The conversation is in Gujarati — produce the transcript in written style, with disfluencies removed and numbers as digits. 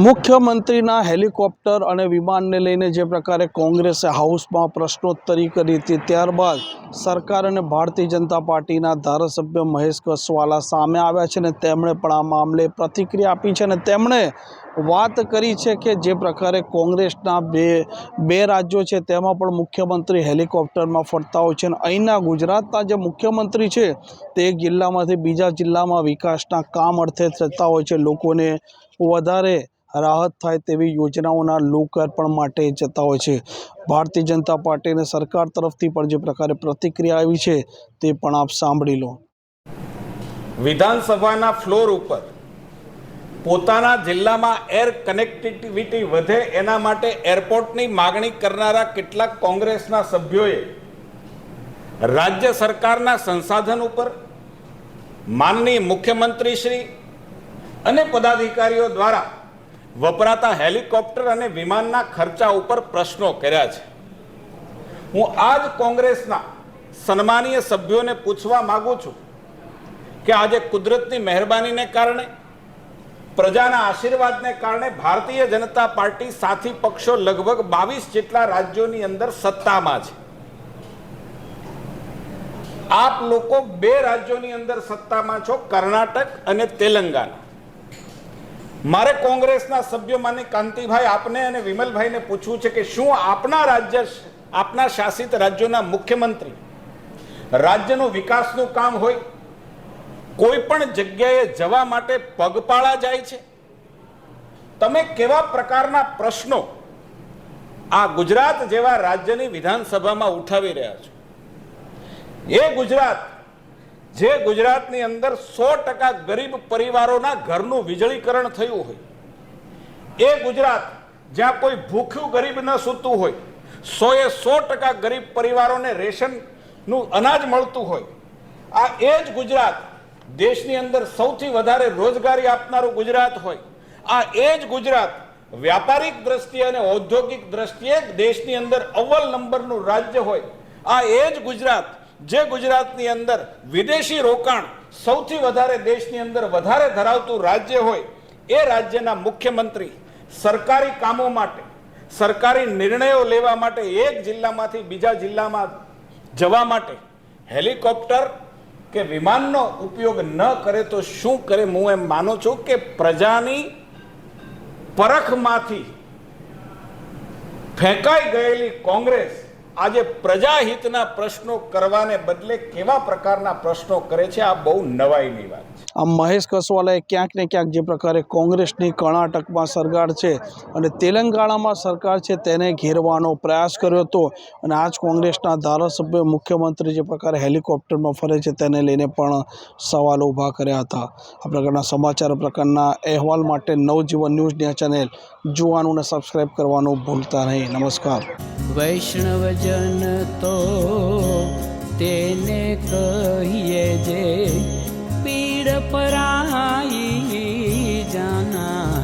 મુખ્યમંત્રીના હેલિકોપ્ટર અને વિમાનને લઈને જે પ્રકારે કોંગ્રેસે હાઉસમાં પ્રશ્નોત્તરી કરી હતી, ત્યારબાદ સરકાર અને ભારતીય જનતા પાર્ટીના ધારાસભ્ય મહેશ કસવાલા સામે આવ્યા છે અને તેમણે પણ આ મામલે પ્રતિક્રિયા આપી છે અને તેમણે વાત કરી છે કે જે પ્રકારે કોંગ્રેસના બે રાજ્યો છે તેમાં પણ મુખ્યમંત્રી હેલિકોપ્ટરમાં ફરતા હોય છે અને અહીંના ગુજરાતના જે મુખ્યમંત્રી છે તે એક જિલ્લામાંથી બીજા જિલ્લામાં વિકાસના કામ અર્થે થતા હોય છે, લોકોને વધારે રાહત થાય તેવી યોજનાઓના લોકાર્પણ માટે જતા હોય છે। ભારતીય જનતા પાર્ટી અને સરકાર તરફથી પણ જે પ્રકારે પ્રતિક્રિયા આવી છે તે પણ આપ સાંભળી લો। વિધાનસભાના ફ્લોર ઉપર પોતાના જિલ્લામાં એર કનેક્ટિવિટી વધે એના માટે એરપોર્ટની માગણી કરનારા કેટલાક કોંગ્રેસના સભ્યોએ રાજ્ય સરકારના સંસાધન ઉપર માનનીય મુખ્યમંત્રી શ્રી અને પદાધિકારીઓ દ્વારા વપરાતા હેલિકોપ્ટર અને વિમાનના ખર્ચા ઉપર પ્રશ્નો કર્યા છે। હું આજ કોંગ્રેસના સન્માનીય સભ્યોને પૂછવા માંગુ છું કે આજે કુદરતની મહેરબાનીને કારણે, પ્રજાના આશીર્વાદને કારણે ભારતીય જનતા પાર્ટી સાથી પક્ષો લગભગ 22 જેટલા રાજ્યોની અંદર સત્તામાં છે। આપ લોકો 2 રાજ્યોની અંદર સત્તામાં છો, કર્ણાટક અને તેલંગાણા। મારે કોંગ્રેસના સભ્યો માની કાંતિભાઈ આપને અને વિમલભાઈને પૂછવું છે કે શું આપના શાસિત રાજ્યોના મુખ્યમંત્રી રાજ્યનું વિકાસનું કામ હોય કોઈ પણ જગ્યાએ જવા માટે પગપાળા જાય છે? તમે કેવા પ્રકારના પ્રશ્નો આ ગુજરાત જેવા રાજ્યની વિધાનસભામાં ઉઠાવી રહ્યા છો? એ ગુજરાત જે ગુજરાતની અંદર 100% ગરીબ પરિવારોના ઘરનું વીજળીકરણ થયું હોય, એ ગુજરાત જ્યાં કોઈ ભૂખ્યું ગરીબ ન સૂતું હોય, 100% ગરીબ પરિવારોને રેશનનું અનાજ મળતું હોય, આ એ જ ગુજરાત દેશની અંદર સૌથી વધારે રોજગારી આપનારું ગુજરાત હોય, આ એ જ ગુજરાત વ્યાપારિક દ્રષ્ટિએ અને ઔદ્યોગિક દ્રષ્ટિએ દેશની અંદર અવ્વલ નંબરનું રાજ્ય હોય, આ એ જ ગુજરાત જે ગુજરાતની અંદર વિદેશી રોકાણ સૌથી વધારે દેશની અંદર વધારે ધરાવતું રાજ્ય હોય, એ રાજ્યના મુખ્યમંત્રી સરકારી કામો માટે, સરકારી નિર્ણયો લેવા માટે એક જિલ્લામાંથી બીજા જિલ્લામાં જવા માટે હેલિકોપ્ટર કે વિમાનનો ઉપયોગ ન કરે તો શું કરે? હું એમ માનું છું કે પ્રજાની પરખમાંથી ફેંકાઈ ગયેલી કોંગ્રેસ આજે પ્રજાહિતના પ્રશ્નો કરવાને બદલે કેવા પ્રકારના પ્રશ્નો કરે છે, આ બહુ નવાઈની વાત છે। આ મહેશ કસવાલાએ ક્યાંક ને ક્યાંક જે પ્રકારે કોંગ્રેસની કર્ણાટકમાં સરકાર છે અને તેલંગાણામાં સરકાર છે તેને ઘેરવાનો પ્રયાસ કર્યો હતો અને આજ કોંગ્રેસના ધારાસભ્ય મુખ્યમંત્રી જે પ્રકારે હેલિકોપ્ટરમાં ફરે છે તેને લઈને પણ સવાલો ઊભા કર્યા હતા। આ પ્રકારના સમાચાર, પ્રકારના અહેવાલ માટે નવજીવન ન્યૂઝ ચેનલ જોવાનું અને સબસ્ક્રાઈબ કરવાનું ભૂલતા નહીં। નમસ્કાર। વૈષ્ણવજન તો તેને કહીએ જે પીડ પરાઈ જાના।